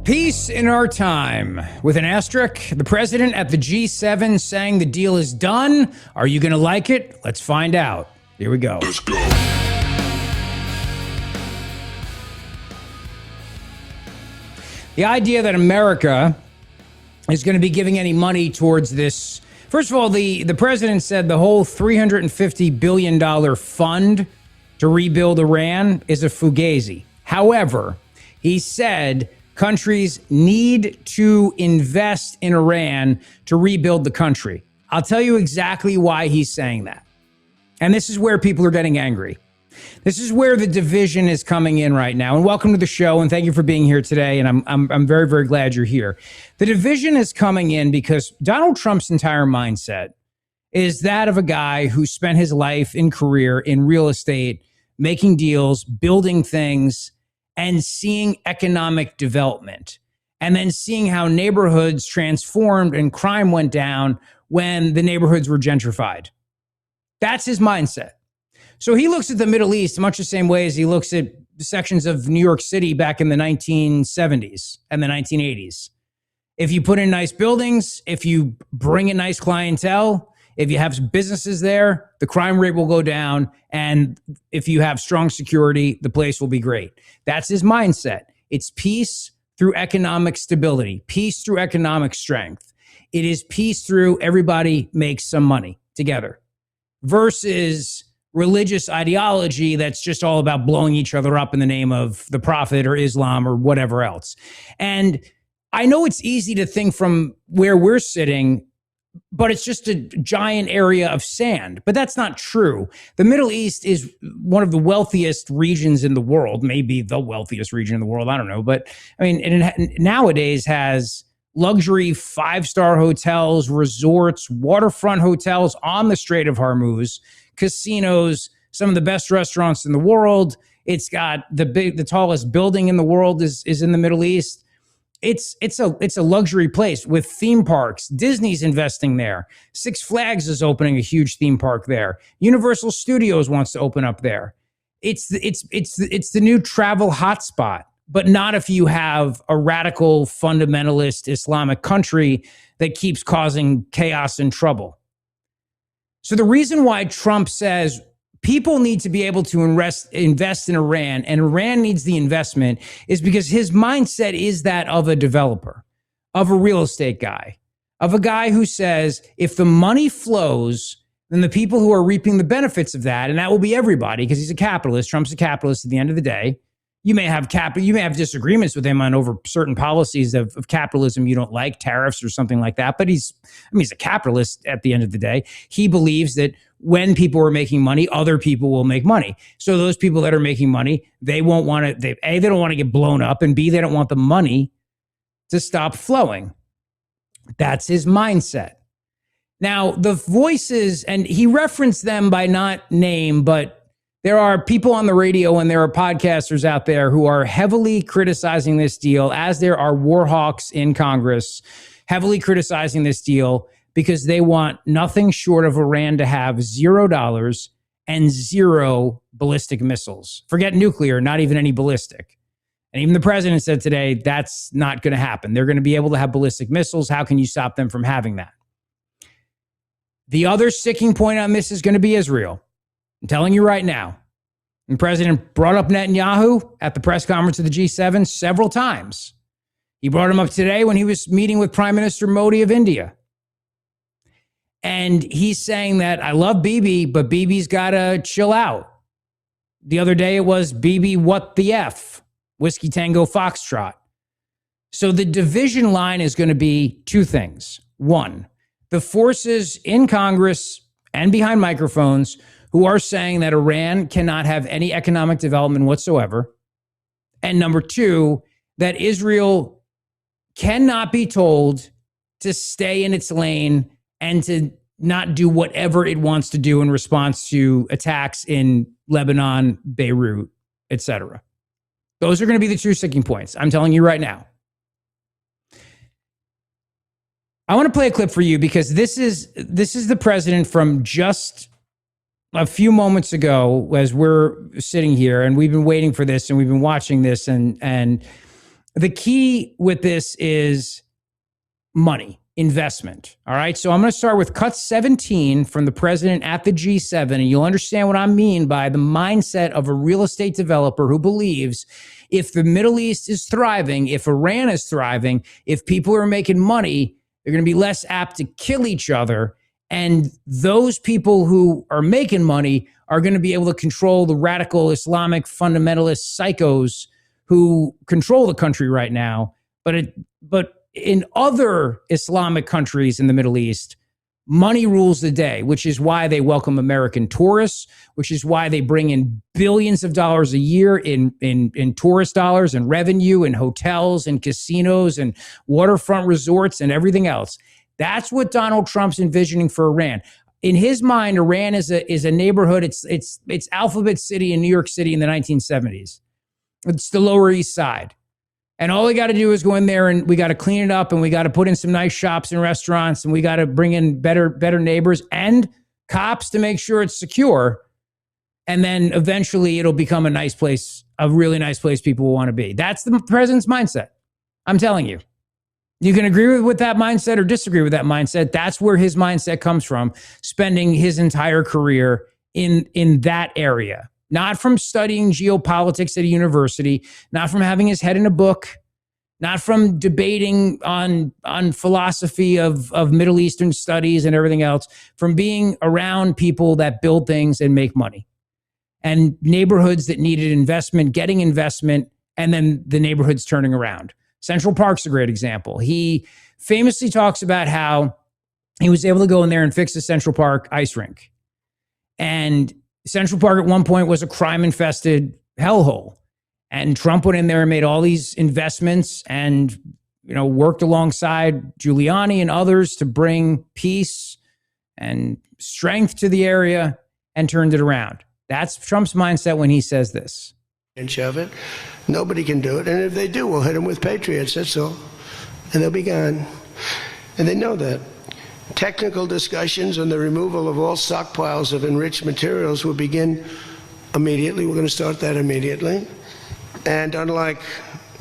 Peace in our time. With an asterisk, the president at the G7 saying the deal is done. Are you going to like it? Let's find out. Here we go. Let's go. The idea that America is going to be giving any money towards this. First of all, the president said the whole $350 billion fund to rebuild Iran is a fugazi. However, he said countries need to invest in Iran to rebuild the country. I'll tell you exactly why he's saying that. And this is where people are getting angry. This is where the division is coming in right now. And welcome to the show, and thank you for being here today. And I'm very, very glad you're here. The division is coming in because Donald Trump's entire mindset is that of a guy who spent his life and career in real estate, making deals, building things, and seeing economic development, and then seeing how neighborhoods transformed and crime went down when the neighborhoods were gentrified. That's his mindset. So he looks at the Middle East much the same way as he looks at sections of New York City back in the 1970s and the 1980s. If you put in nice buildings, if you bring in nice clientele, if you have businesses there, the crime rate will go down. And if you have strong security, the place will be great. That's his mindset. It's peace through economic stability, peace through economic strength. It is peace through everybody makes some money together versus religious ideology that's just all about blowing each other up in the name of the prophet or Islam or whatever else. And I know it's easy to think from where we're sitting, but it's just a giant area of sand. But that's not true. The Middle East is one of the wealthiest regions in the world, maybe the wealthiest region in the world. I don't know. But I mean, it nowadays has luxury 5-star hotels, resorts, waterfront hotels on the Strait of Hormuz, casinos, some of the best restaurants in the world. It's got the tallest building in the world is in the Middle East. It's a luxury place with theme parks. Disney's investing there. Six Flags is opening a huge theme park there. Universal Studios wants to open up there. It's the new travel hotspot, but not if you have a radical fundamentalist Islamic country that keeps causing chaos and trouble. So the reason why Trump says people need to be able to invest in Iran, and Iran needs the investment, is because his mindset is that of a developer, of a real estate guy, of a guy who says, if the money flows, then the people who are reaping the benefits of that, and that will be everybody, because he's a capitalist. Trump's a capitalist at the end of the day. You may have disagreements with him on over certain policies of capitalism you don't like, tariffs or something like that. But he's a capitalist at the end of the day. He believes that when people are making money, other people will make money. So those people that are making money, they won't want to, they don't want to get blown up, and B, they don't want the money to stop flowing. That's his mindset. Now, the voices, and he referenced them by not name, but there are people on the radio and there are podcasters out there who are heavily criticizing this deal, as there are war hawks in Congress heavily criticizing this deal because they want nothing short of Iran to have $0 and 0 ballistic missiles. Forget nuclear, not even any ballistic. And even the president said today, that's not going to happen. They're going to be able to have ballistic missiles. How can you stop them from having that? The other sticking point on this is going to be Israel. I'm telling you right now. The president brought up Netanyahu at the press conference of the G7 several times. He brought him up today when he was meeting with Prime Minister Modi of India. And he's saying that I love Bibi, but Bibi's got to chill out. The other day it was Bibi, what the F? Whiskey Tango Foxtrot. So the division line is going to be two things. One, the forces in Congress and behind microphones who are saying that Iran cannot have any economic development whatsoever. And number two, that Israel cannot be told to stay in its lane and to not do whatever it wants to do in response to attacks in Lebanon, Beirut, etc. Those are going to be the two sticking points. I'm telling you right now. I want to play a clip for you because this is the president from just a few moments ago as we're sitting here, and we've been waiting for this and we've been watching this, and The key with this is money, investment. All right. So I'm going to start with cut 17 from the president at the G7, and you'll understand what I mean by the mindset of a real estate developer who believes if the Middle East is thriving, if Iran is thriving, if people are making money, they're going to be less apt to kill each other. And those people who are making money are going to be able to control the radical Islamic fundamentalist psychos who control the country right now. But in other Islamic countries in the Middle East, money rules the day, which is why they welcome American tourists, which is why they bring in billions of dollars a year in tourist dollars and revenue and hotels and casinos and waterfront resorts and everything else. That's what Donald Trump's envisioning for Iran. In his mind, Iran is a neighborhood. It's Alphabet City in New York City in the 1970s. It's the Lower East Side. And all we got to do is go in there and we got to clean it up and we got to put in some nice shops and restaurants and we got to bring in better neighbors and cops to make sure it's secure. And then eventually it'll become a nice place, a really nice place people will want to be. That's the president's mindset. I'm telling you. You can agree with that mindset or disagree with that mindset. That's where his mindset comes from, spending his entire career in that area. Not from studying geopolitics at a university, not from having his head in a book, not from debating on philosophy of Middle Eastern studies and everything else, from being around people that build things and make money. And neighborhoods that needed investment, getting investment, and then the neighborhoods turning around. Central Park's a great example. He famously talks about how he was able to go in there and fix the Central Park ice rink. And Central Park at one point was a crime-infested hellhole. And Trump went in there and made all these investments and, worked alongside Giuliani and others to bring peace and strength to the area and turned it around. That's Trump's mindset when he says this. And shove it. Nobody can do it. And if they do, we'll hit them with patriots. That's all. And they'll be gone. And they know that. Technical discussions on the removal of all stockpiles of enriched materials will begin immediately. We're going to start that immediately. And unlike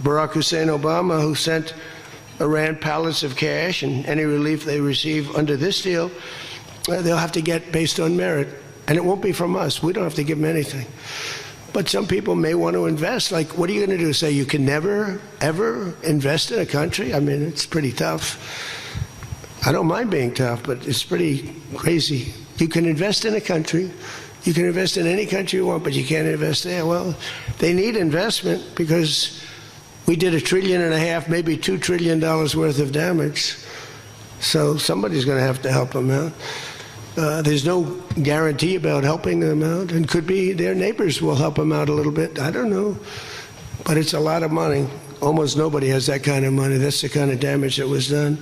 Barack Hussein Obama, who sent Iran pallets of cash and any relief they receive under this deal, they'll have to get based on merit. And it won't be from us. We don't have to give them anything. But some people may want to invest. Like, what are you going to do? Say you can never, ever invest in a country? I mean, it's pretty tough. I don't mind being tough, but it's pretty crazy. You can invest in a country. You can invest in any country you want, but you can't invest there. Well, they need investment because we did $1.5 trillion, maybe $2 trillion worth of damage. So somebody's going to have to help them out. There's no guarantee about helping them out, and could be their neighbors will help them out a little bit. I don't know, but it's a lot of money. Almost nobody has that kind of money. That's the kind of damage that was done.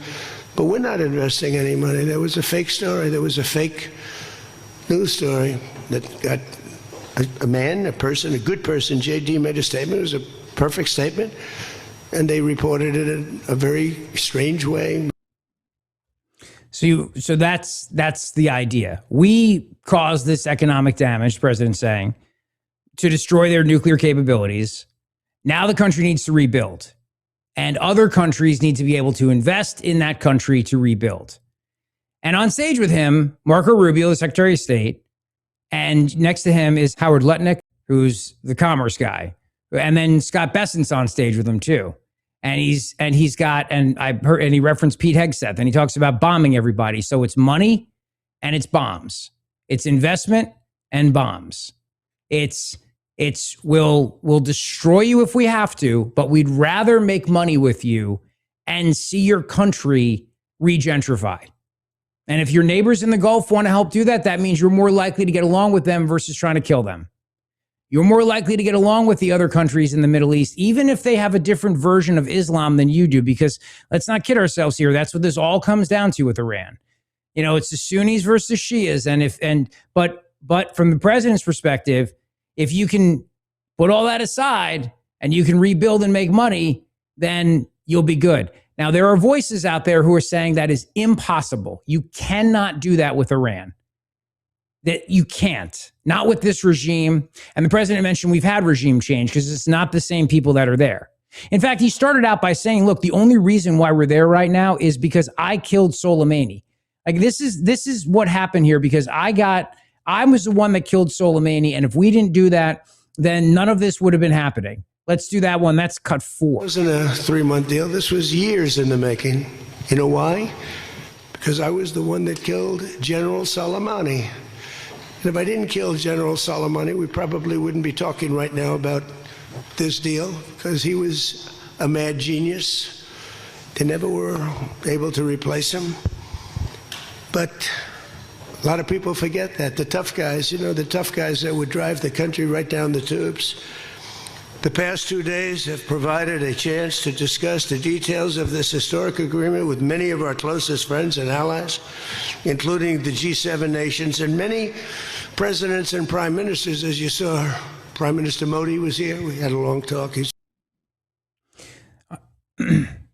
But we're not investing any money. There was a fake story. There was a fake news story that got a person, a good person. JD made a statement. It was a perfect statement, and they reported it in a very strange way. So that's the idea. We caused this economic damage, the president's saying, to destroy their nuclear capabilities. Now the country needs to rebuild. And other countries need to be able to invest in that country to rebuild. And on stage with him, Marco Rubio, the Secretary of State, and next to him is Howard Lutnick, who's the commerce guy. And then Scott Bessent's on stage with him too. And he referenced Pete Hegseth, and he talks about bombing everybody. So it's money and it's bombs. It's investment and bombs. We'll destroy you if we have to, but we'd rather make money with you and see your country regentrify. And if your neighbors in the Gulf want to help do that, that means you're more likely to get along with them versus trying to kill them. You're more likely to get along with the other countries in the Middle East, even if they have a different version of Islam than you do, because let's not kid ourselves here. That's what this all comes down to with Iran. It's the Sunnis versus Shias. But from the president's perspective, if you can put all that aside and you can rebuild and make money, then you'll be good. Now, there are voices out there who are saying that is impossible. You cannot do that with Iran. That you can't, not with this regime. And the president mentioned we've had regime change because it's not the same people that are there. In fact, he started out by saying, look, the only reason why we're there right now is because I killed Soleimani. Like this is what happened here because I was the one that killed Soleimani. And if we didn't do that, then none of this would have been happening. Let's do that one. That's cut 4. It wasn't a 3-month deal. This was years in the making. You know why? Because I was the one that killed General Soleimani. And if I didn't kill General Soleimani, we probably wouldn't be talking right now about this deal because he was a mad genius. They never were able to replace him. But a lot of people forget that. The tough guys, the tough guys that would drive the country right down the tubes. The past 2 days have provided a chance to discuss the details of this historic agreement with many of our closest friends and allies, including the G7 nations and many presidents and prime ministers, as you saw. Prime Minister Modi was here. We had a long talk.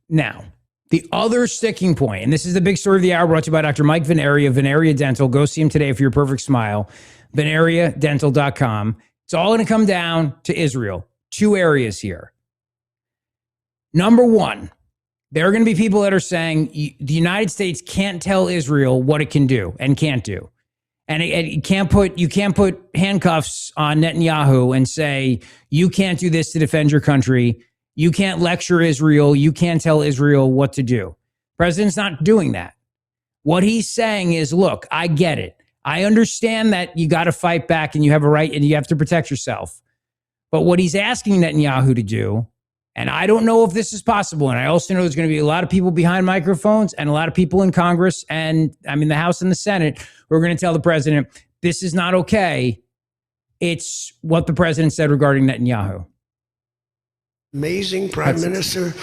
Now, the other sticking point, and this is the big story of the hour brought to you by Dr. Mike Veneria, Veneria Dental. Go see him today for your perfect smile. VeneriaDental.com. It's all going to come down to Israel. 2 areas here. Number 1, there are going to be people that are saying the United States can't tell Israel what it can do and can't do. And you can't put handcuffs on Netanyahu and say, you can't do this to defend your country. You can't lecture Israel. You can't tell Israel what to do. President's not doing that. What he's saying is, look, I get it. I understand that you got to fight back and you have a right and you have to protect yourself. But what he's asking Netanyahu to do, and I don't know if this is possible, and I also know there's going to be a lot of people behind microphones and a lot of people in Congress and the House and the Senate who are going to tell the president, this is not okay. It's what the president said regarding Netanyahu. Amazing prime minister.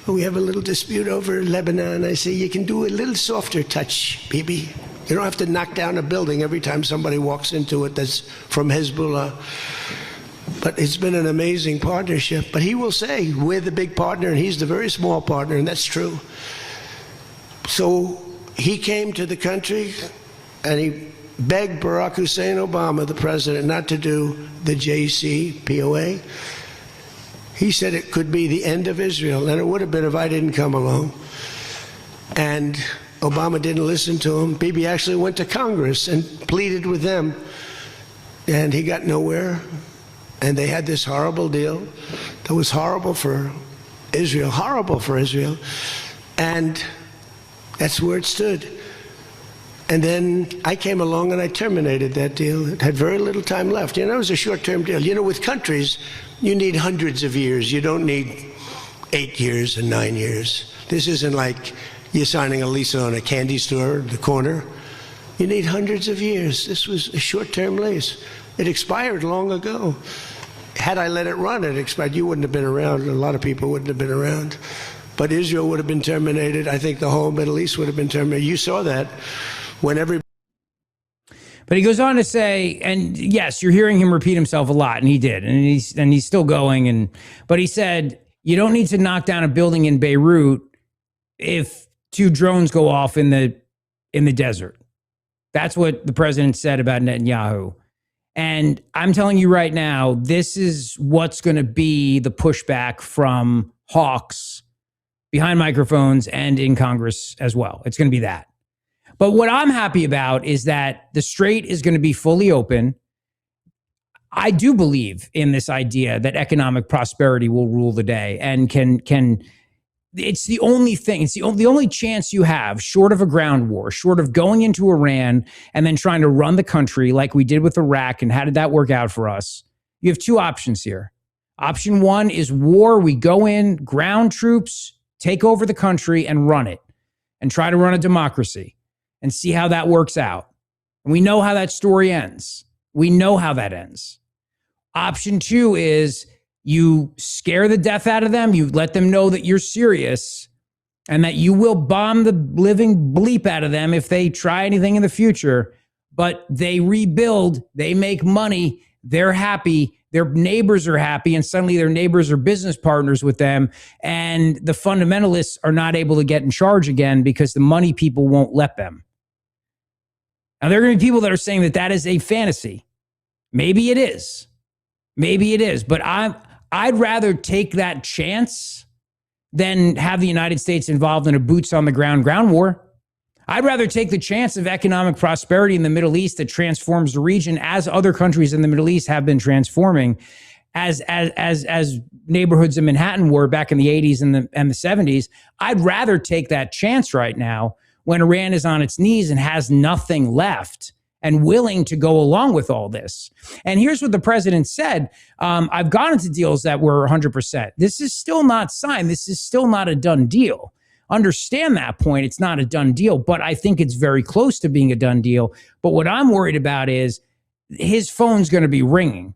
We have a little dispute over Lebanon. I say, you can do a little softer touch, Bibi. You don't have to knock down a building every time somebody walks into it that's from Hezbollah. But it's been an amazing partnership. But he will say, we're the big partner, and he's the very small partner, and that's true. So he came to the country, and he begged Barack Hussein Obama, the president, not to do the JCPOA. He said it could be the end of Israel, and it would have been if I didn't come along. And Obama didn't listen to him. Bibi actually went to Congress and pleaded with them, and he got nowhere. And they had this horrible deal that was horrible for Israel, and that's where it stood. And then I came along and I terminated that deal. It had very little time left. It was a short-term deal. With countries, you need hundreds of years. You don't need 8 years and 9 years. This isn't like you're signing a lease on a candy store at the corner. You need hundreds of years. This was a short-term lease. It expired long ago. Had I let it run, it expired. You wouldn't have been around. A lot of people wouldn't have been around. But Israel would have been terminated. I think the whole Middle East would have been terminated. You saw that when every. But he goes on to say, and yes, you're hearing him repeat himself a lot, and he did, and he's still going. But he said, you don't need to knock down a building in Beirut if 2 drones go off in the desert. That's what the president said about Netanyahu. And I'm telling you right now, this is what's going to be the pushback from hawks behind microphones and in Congress as well. It's going to be that. But what I'm happy about is that the Strait is going to be fully open. I do believe in this idea that economic prosperity will rule the day and can it's the only thing. It's the only chance you have, short of a ground war, short of going into Iran and then trying to run the country like we did with Iraq. And how did that work out for us? You have 2 options here. Option 1 is war. We go in, ground troops, take over the country and run it and try to run a democracy and see how that works out. And we know how that story ends. We know how that ends. Option 2 is you scare the death out of them. You let them know that you're serious and that you will bomb the living bleep out of them if they try anything in the future. But they rebuild, they make money, they're happy, their neighbors are happy, and suddenly their neighbors are business partners with them. And the fundamentalists are not able to get in charge again because the money people won't let them. Now, there are going to be people that are saying that that is a fantasy. Maybe it is. Maybe it is. But I'd rather take that chance than have the United States involved in a boots on the ground war. I'd rather take the chance of economic prosperity in the Middle East that transforms the region, as other countries in the Middle East have been transforming, as neighborhoods in Manhattan were back in the 80s and the 70s. I'd rather take that chance right now when Iran is on its knees and has nothing left and willing to go along with all this. And here's what the president said. I've gone into deals that were 100%. This is still not signed. This is still not a done deal. Understand that point. It's not a done deal, but I think it's very close to being a done deal. But what I'm worried about is his phone's going to be ringing.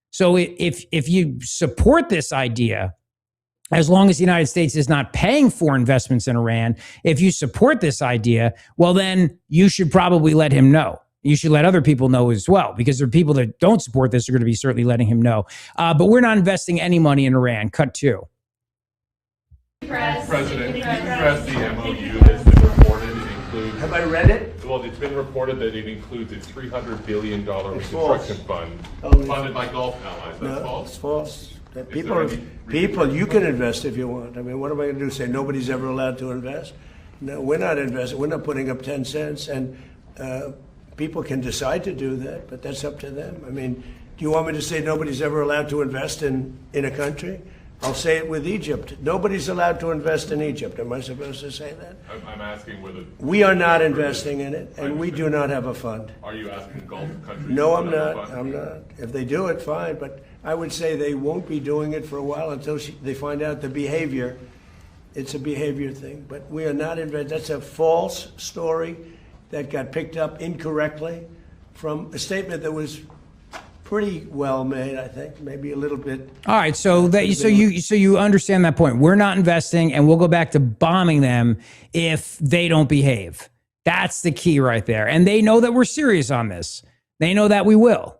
So if you support this idea, as long as the United States is not paying for investments in Iran, if you support this idea, well, then you should probably let him know. You should let other people know as well, because there are people that don't support this are going to be certainly letting him know. But we're not investing any money in Iran. Cut 2. President, can you press the MOU that's been reported? It includes. Have I read it? Well, it's been reported that it includes a $300 billion reconstruction fund funded by Gulf allies. That's false? It's false. People, you can invest if you want. I mean, what am I going to do? Say nobody's ever allowed to invest? No, we're not investing. We're not putting up 10 cents. And people can decide to do that, but that's up to them. I mean, do you want me to say nobody's ever allowed to invest in a country? I'll say it with Egypt. Nobody's allowed to invest in Egypt. Am I supposed to say that? I'm asking whether. We are not investing in it, and we do not have a fund. Are you asking Gulf countries? No, I'm not. I'm not. If they do it, fine. But I would say they won't be doing it for a while until they find out the behavior. It's a behavior thing. But we are not investing. That's a false story that got picked up incorrectly from a statement that was pretty well made, I think, maybe a little bit. All right, so you understand that point. We're not investing, and we'll go back to bombing them if they don't behave. That's the key right there. And they know that we're serious on this. They know that we will.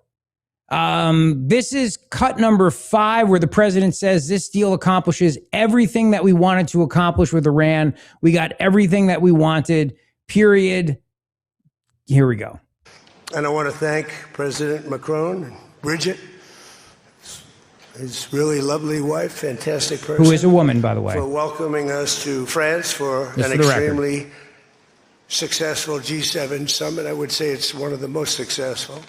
This is cut number 5, where the president says this deal accomplishes everything that we wanted to accomplish with Iran. We got everything that we wanted, period. Here we go. And I want to thank President Macron and Bridget, his really lovely wife, fantastic person. Who is a woman, by the way. For welcoming us to France for an extremely successful G7 summit. I would say it's one of the most successful.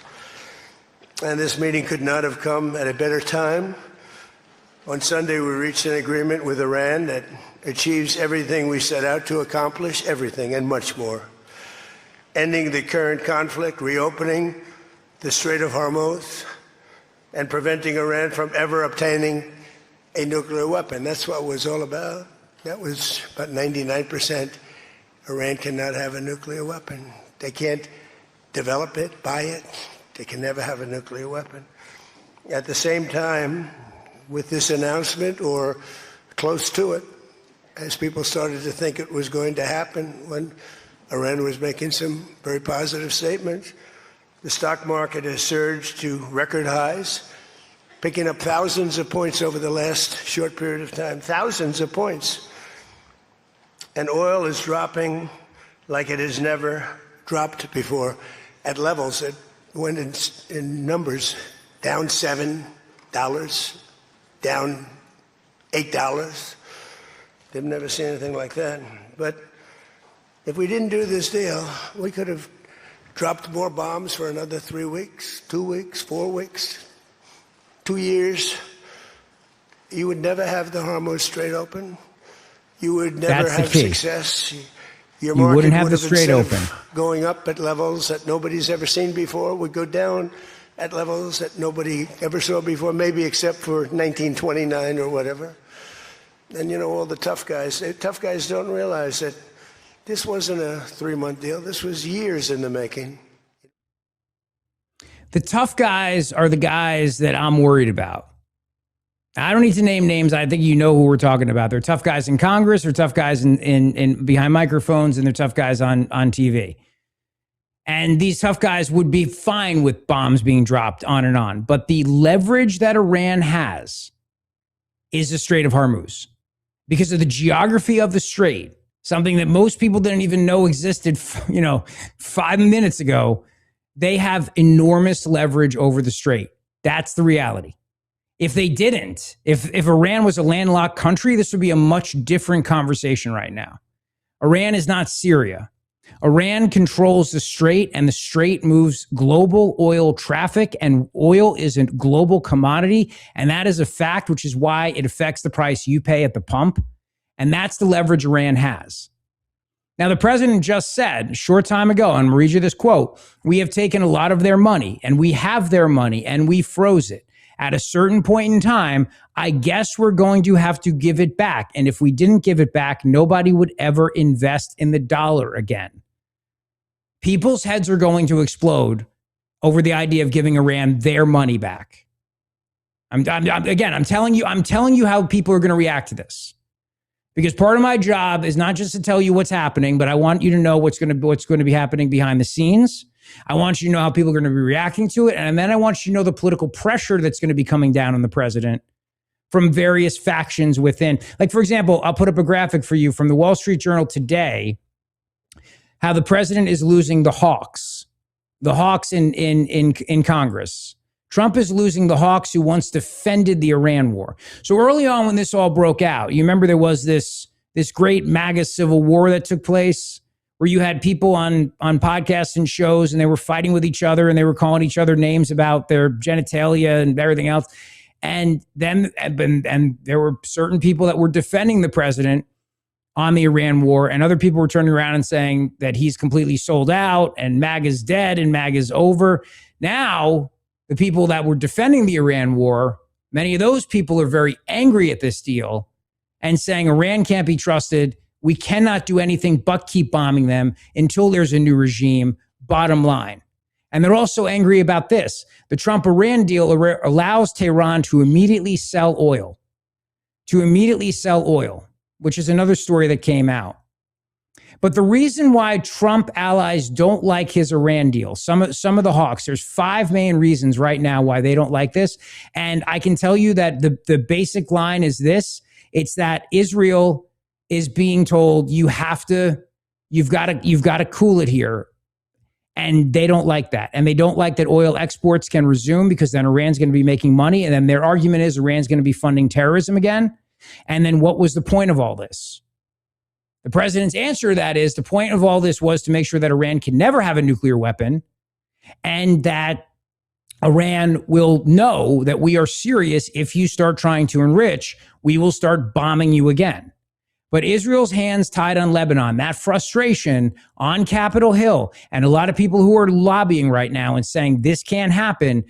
And this meeting could not have come at a better time. On Sunday, we reached an agreement with Iran that achieves everything we set out to accomplish, everything and much more. Ending the current conflict, reopening the Strait of Hormuz, and preventing Iran from ever obtaining a nuclear weapon. That's what it was all about. That was about 99%. Iran cannot have a nuclear weapon. They can't develop it, buy it. They can never have a nuclear weapon. At the same time, with this announcement, or close to it, as people started to think it was going to happen when Iran was making some very positive statements, the stock market has surged to record highs, picking up thousands of points over the last short period of time, thousands of points. And oil is dropping like it has never dropped before, at levels that went in numbers down $7, down $8. They've never seen anything like that. But if we didn't do this deal, we could have dropped more bombs for another 3 weeks, 2 weeks, 4 weeks, 2 years. You would never have the Hormuz Strait open. You would never have success. Your market wouldn't have the Strait open. Going up at levels that nobody's ever seen before, would go down at levels that nobody ever saw before, maybe except for 1929 or whatever. And, all the tough guys don't realize that this wasn't a 3-month deal. This was years in the making. The tough guys are the guys that I'm worried about. I don't need to name names. I think you know who we're talking about. They're tough guys in Congress, they're tough guys in behind microphones, and they're tough guys on TV. And these tough guys would be fine with bombs being dropped on and on. But the leverage that Iran has is the Strait of Hormuz. Because of the geography of the strait, something that most people didn't even know existed, 5 minutes ago, they have enormous leverage over the strait. That's the reality. If they didn't, if Iran was a landlocked country, this would be a much different conversation right now. Iran is not Syria. Iran controls the Strait, and the Strait moves global oil traffic, and oil is a global commodity. And that is a fact, which is why it affects the price you pay at the pump. And that's the leverage Iran has. Now, the president just said a short time ago, and I'm going to read you this quote, we have taken a lot of their money, and we have their money, and we froze it. At a certain point in time, I guess we're going to have to give it back. And if we didn't give it back, nobody would ever invest in the dollar again. People's heads are going to explode over the idea of giving Iran their money back. I'm telling you how people are going to react to this. Because part of my job is not just to tell you what's happening, but I want you to know what's going to be happening behind the scenes. I want you to know how people are going to be reacting to it. And then I want you to know the political pressure that's going to be coming down on the president from various factions within. Like, for example, I'll put up a graphic for you from the Wall Street Journal today, how the president is losing the hawks in Congress. Trump is losing the hawks who once defended the Iran war. So early on when this all broke out, you remember there was this great MAGA civil war that took place where you had people on podcasts and shows and they were fighting with each other and they were calling each other names about their genitalia and everything else. And then and there were certain people that were defending the president on the Iran war, and other people were turning around and saying that he's completely sold out and MAGA's dead and MAGA's over. Now, the people that were defending the Iran war, many of those people are very angry at this deal and saying Iran can't be trusted. We cannot do anything but keep bombing them until there's a new regime, bottom line. And they're also angry about this. The Trump-Iran deal allows Tehran to immediately sell oil, which is another story that came out. But the reason why Trump allies don't like his Iran deal, some of the hawks, there's 5 main reasons right now why they don't like this. And I can tell you that the basic line is this. It's that Israel is being told you've got to cool it here. And they don't like that. And they don't like that oil exports can resume because then Iran's going to be making money. And then their argument is Iran's going to be funding terrorism again. And then what was the point of all this? The president's answer to that is the point of all this was to make sure that Iran can never have a nuclear weapon and that Iran will know that we are serious. If you start trying to enrich, we will start bombing you again. But Israel's hands tied on Lebanon, that frustration on Capitol Hill, and a lot of people who are lobbying right now and saying this can't happen.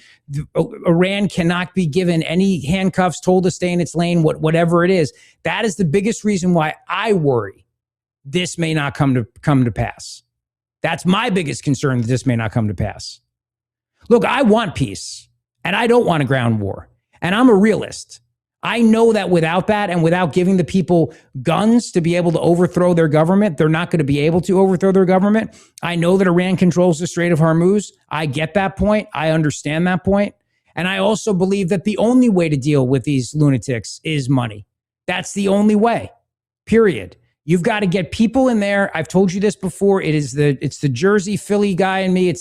Iran cannot be given any handcuffs, told to stay in its lane, whatever it is. That is the biggest reason why I worry this may not come to pass. That's my biggest concern, that this may not come to pass. Look, I want peace, and I don't want a ground war, and I'm a realist. I know that without that and without giving the people guns to be able to overthrow their government, they're not going to be able to overthrow their government. I know that Iran controls the Strait of Hormuz. I get that point. I understand that point. And I also believe that the only way to deal with these lunatics is money. That's the only way, period. You've got to get people in there. I've told you this before. It's the Jersey Philly guy in me.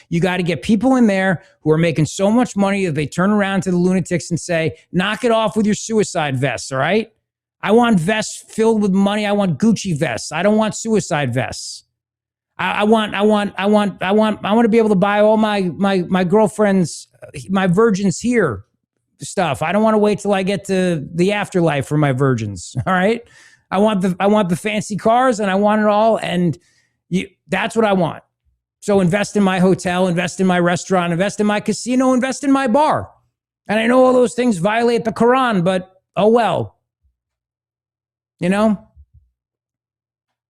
You got to get people in there who are making so much money that they turn around to the lunatics and say, knock it off with your suicide vests. All right. I want vests filled with money. I want Gucci vests. I don't want suicide vests. I want to be able to buy all my girlfriend's, my virgins here stuff. I don't want to wait till I get to the afterlife for my virgins. All right. I want the fancy cars and I want it all. And that's what I want. So invest in my hotel, invest in my restaurant, invest in my casino, invest in my bar. And I know all those things violate the Quran, but oh well. You know?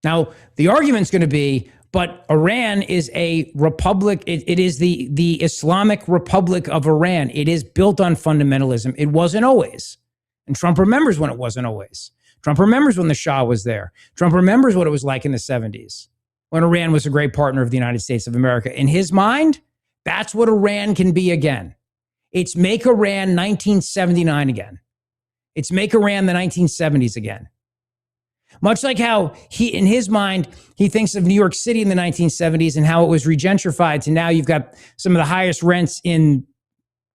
Now, the argument's going to be, but Iran is a republic. It is the Islamic Republic of Iran. It is built on fundamentalism. It wasn't always. And Trump remembers when it wasn't always. Trump remembers when the Shah was there. Trump remembers what it was like in the 70s when Iran was a great partner of the United States of America. In his mind, that's what Iran can be again. It's make Iran 1979 again. It's make Iran the 1970s again. Much like how in his mind, he thinks of New York City in the 1970s and how it was regentrified to now you've got some of the highest rents in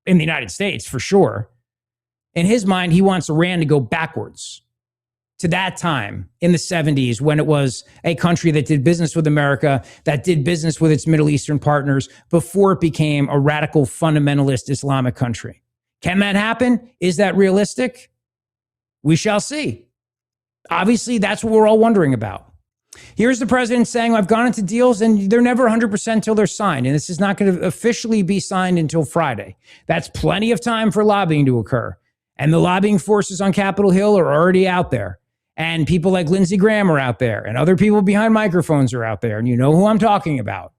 the United States, for sure. In his mind, he wants Iran to go backwards to that time in the 70s when it was a country that did business with America, that did business with its Middle Eastern partners before it became a radical fundamentalist Islamic country. Can that happen? Is that realistic? We shall see. Obviously, that's what we're all wondering about. Here's the president saying, I've gone into deals and they're never 100% until they're signed. And this is not going to officially be signed until Friday. That's plenty of time for lobbying to occur. And the lobbying forces on Capitol Hill are already out there. And people like Lindsey Graham are out there. And other people behind microphones are out there. And you know who I'm talking about.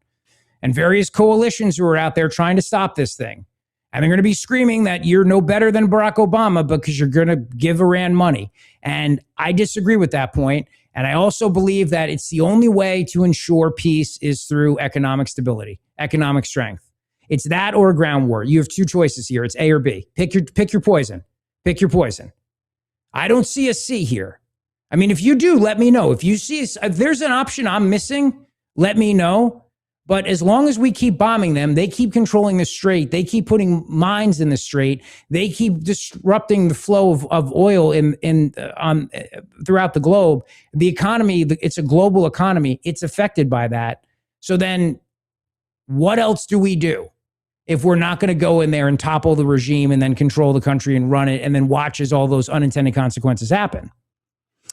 And various coalitions who are out there trying to stop this thing. And they're going to be screaming that you're no better than Barack Obama because you're going to give Iran money. And I disagree with that point. And I also believe that it's the only way to ensure peace is through economic stability, economic strength. It's that or a ground war. You have two choices here. It's A or B. Pick your poison. Pick your poison. I don't see a C here. I mean, if you do, let me know. If you see, if there's an option I'm missing, let me know. But as long as we keep bombing them, they keep controlling the strait. They keep putting mines in the strait. They keep disrupting the flow of oil throughout the globe. The economy, it's a global economy. It's affected by that. So then what else do we do if we're not going to go in there and topple the regime and then control the country and run it and then watch as all those unintended consequences happen?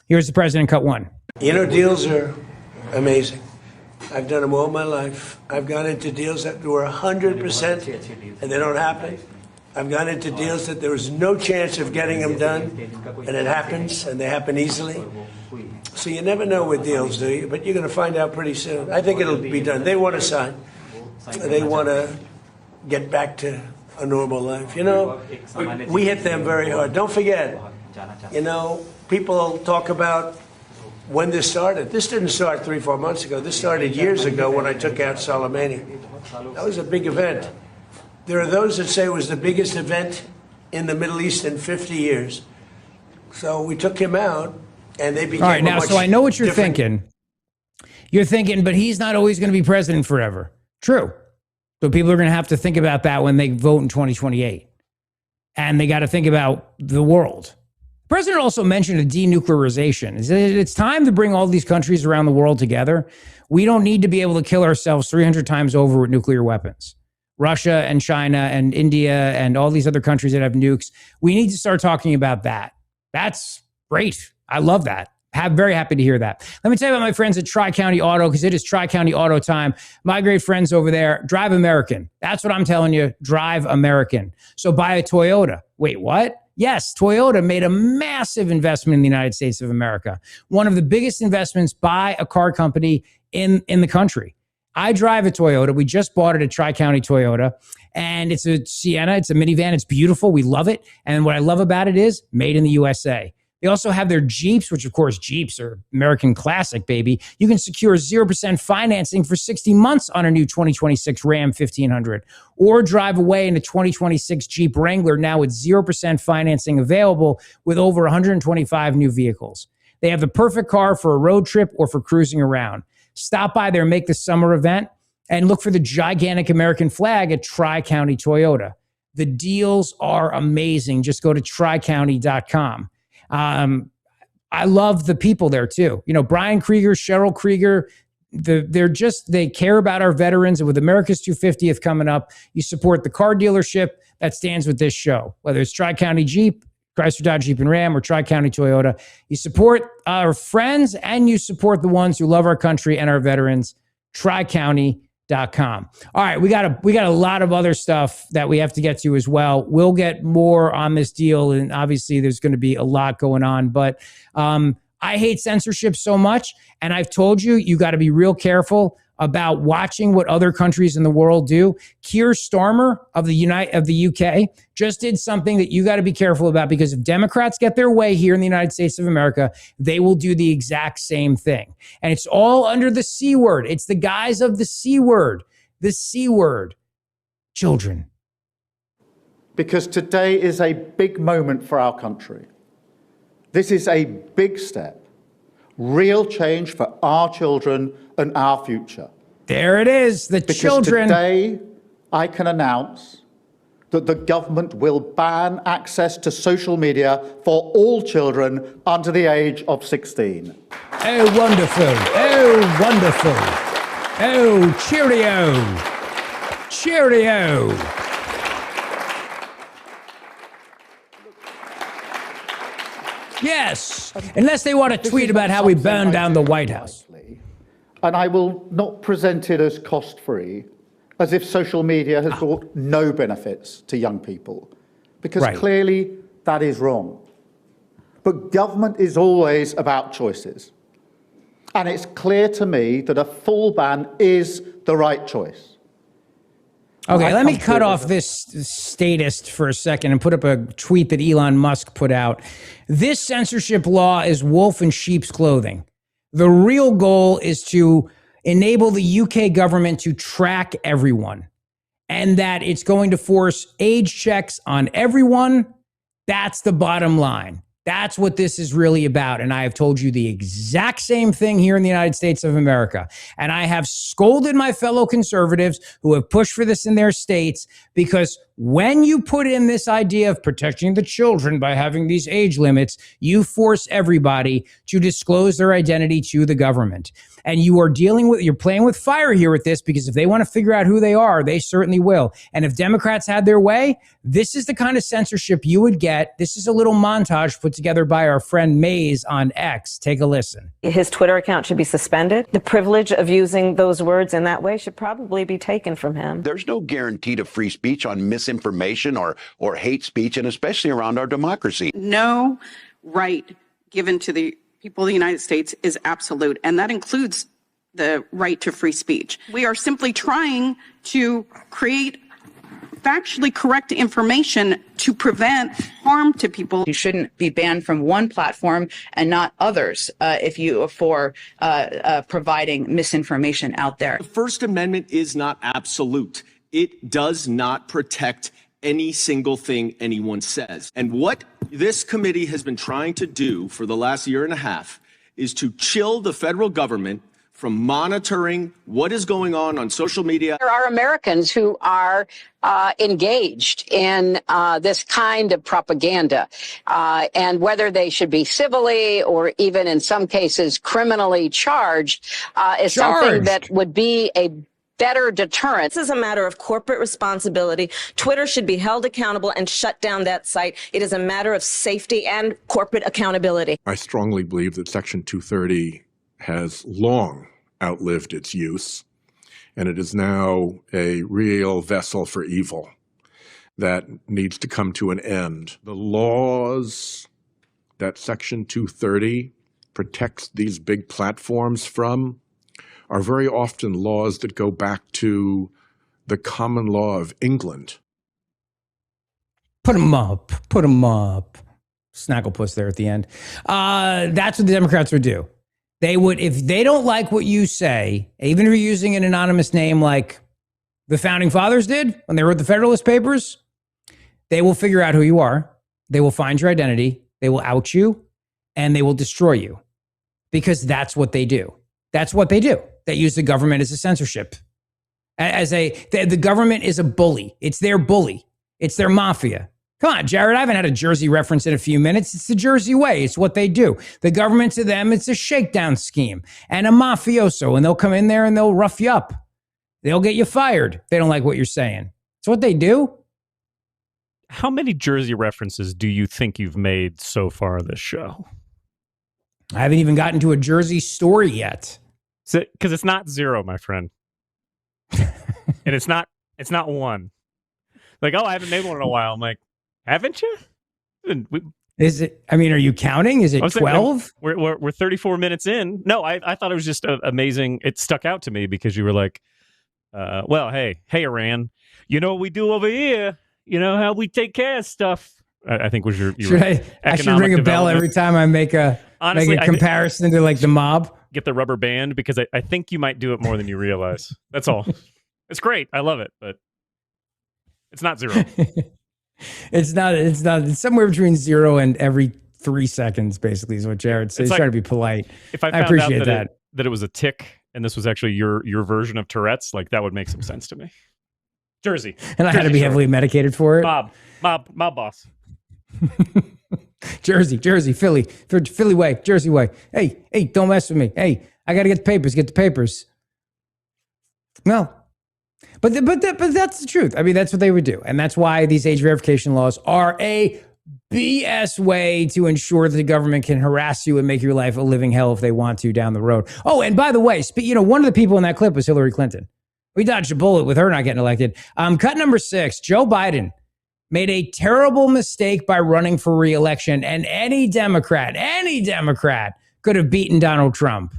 Here's the president, cut one. You know, deals are amazing. I've done them all my life. I've gone into deals that were 100% and they don't happen. I've gone into deals that there was no chance of getting them done, and it happens, and they happen easily. So you never know with deals, do you? But you're going to find out pretty soon. I think it'll be done. They want to sign. They want to get back to a normal life. You know, we hit them very hard. Don't forget, you know, people talk about when this started. This didn't start 3-4 months ago. This started years ago when I took out Soleimani. That was a big event. There are those that say it was the biggest event in the Middle East in 50 years. So we took him out, and they became. All right, now, so I know what you're thinking. You're thinking, but he's not always going to be president forever. True. So people are going to have to think about that when they vote in 2028. And they got to think about the world. The president also mentioned a denuclearization. It's time to bring all these countries around the world together. We don't need to be able to kill ourselves 300 times over with nuclear weapons. Russia and China and India and all these other countries that have nukes. We need to start talking about that. That's great. I love that. Very happy to hear that. Let me tell you about my friends at Tri-County Auto, because it is Tri-County Auto time. My great friends over there, drive American. That's what I'm telling you. Drive American. So buy a Toyota. Wait, what? Yes, Toyota made a massive investment in the United States of America. One of the biggest investments by a car company in the country. I drive a Toyota. We just bought it at Tri-County Toyota. And it's a Sienna. It's a minivan. It's beautiful. We love it. And what I love about it is made in the USA. They also have their Jeeps, which of course Jeeps are American classic, baby. You can secure 0% financing for 60 months on a new 2026 Ram 1500, or drive away in a 2026 Jeep Wrangler now with 0% financing available with over 125 new vehicles. They have the perfect car for a road trip or for cruising around. Stop by their Make the Summer event and look for the gigantic American flag at Tri-County Toyota. The deals are amazing. Just go to tricounty.com. I love the people there too. You know, Brian Krieger, Cheryl Krieger, they care about our veterans. And with America's 250th coming up, you support the car dealership that stands with this show, whether it's Tri-County Jeep, Chrysler, Dodge, Jeep, and Ram, or Tri-County Toyota. You support our friends and you support the ones who love our country and our veterans. Tricounty.com. All right, we got a lot of other stuff that we have to get to as well. We'll get more on this deal, and obviously there's going to be a lot going on, but I hate censorship so much, and I've told you, you got to be real careful about watching what other countries in the world do. Keir Starmer of the UK just did something that you got to be careful about, because if Democrats get their way here in the United States of America, they will do the exact same thing. And it's all under the C word. It's the guise of the C word. The C word. Children. Because today is a big moment for our country. This is a big step. Real change for our children and our future. There it is, the children. Today, I can announce that the government will ban access to social media for all children under the age of 16. Oh, wonderful. Oh, wonderful. Oh, cheerio. Cheerio. Yes, unless they want to tweet about how we burned down the White House. And I will not present it as cost-free, as if social media has brought no benefits to young people, because clearly that is wrong. But government is always about choices. And it's clear to me that a full ban is the right choice. Okay, let me cut off this statist for a second and put up a tweet that Elon Musk put out. This censorship law is wolf in sheep's clothing. The real goal is to enable the UK government to track everyone, and that it's going to force age checks on everyone. That's the bottom line. That's what this is really about. And I have told you the exact same thing here in the United States of America. And I have scolded my fellow conservatives who have pushed for this in their states, because when you put in this idea of protecting the children by having these age limits, you force everybody to disclose their identity to the government. And you're playing with fire here with this, because if they want to figure out who they are, they certainly will. And if Democrats had their way, this is the kind of censorship you would get. This is a little montage put together by our friend Mays on X. Take a listen. His Twitter account should be suspended. The privilege of using those words in that way should probably be taken from him. There's no guarantee to free speech on misinformation or hate speech, and especially around our democracy. No right given to the people of the United States is absolute, and that includes the right to free speech. We are simply trying to create factually correct information to prevent harm to people. You shouldn't be banned from one platform and not others for providing misinformation out there. The First Amendment is not absolute. It does not protect any single thing anyone says. And what this committee has been trying to do for the last year and a half is to chill the federal government from monitoring what is going on social media. There are Americans who are engaged in this kind of propaganda, and whether they should be civilly or even in some cases criminally charged is something that would be a better deterrent. This is a matter of corporate responsibility. Twitter should be held accountable and shut down that site. It is a matter of safety and corporate accountability. I strongly believe that Section 230 has long outlived its use, and it is now a real vessel for evil that needs to come to an end. The laws that Section 230 protects these big platforms from are very often laws that go back to the common law of England. Put them up. Put them up. Snagglepuss there at the end. That's what the Democrats would do. They would, if they don't like what you say, even if you're using an anonymous name like the Founding Fathers did when they wrote the Federalist Papers, they will figure out who you are. They will find your identity. They will out you, and they will destroy you, because that's what they do. That's what they do. They use the government as a censorship. The government is a bully. It's their bully. It's their mafia. Come on, Jared, I haven't had a Jersey reference in a few minutes. It's the Jersey way. It's what they do. The government to them, it's a shakedown scheme and a mafioso, and they'll come in there and they'll rough you up. They'll get you fired. They don't like what you're saying. It's what they do. How many Jersey references do you think you've made so far this show? I haven't even gotten to a Jersey story yet. Because it's not zero, my friend. And it's not one. Like, oh, I haven't made one in a while. I'm like, haven't you? Is it? I mean, are you counting? Is it 12? We're 34 minutes in. No, I thought it was just amazing. It stuck out to me because you were like, well, hey, Iran, you know what we do over here? You know how we take care of stuff. I think was your I should ring a bell every time I make a comparison to like the mob. Get the rubber band, because I think you might do it more than you realize. That's all. It's great. I love it, but it's not zero. It's not. It's somewhere between 0 and every 3 seconds, basically, is what Jared says. He's trying to be polite. If I appreciate that it was a tick and this was actually your version of Tourette's, like that would make some sense to me. Jersey. And I had to be heavily medicated for it. Mob boss. Jersey, Philly way, Jersey way. Hey, don't mess with me. Hey, I got to get the papers. No. But that's the truth. I mean, that's what they would do. And that's why these age verification laws are a BS way to ensure that the government can harass you and make your life a living hell if they want to down the road. Oh, and by the way, one of the people in that clip was Hillary Clinton. We dodged a bullet with her not getting elected. Cut number 6, Joe Biden made a terrible mistake by running for re-election, and any Democrat could have beaten Donald Trump.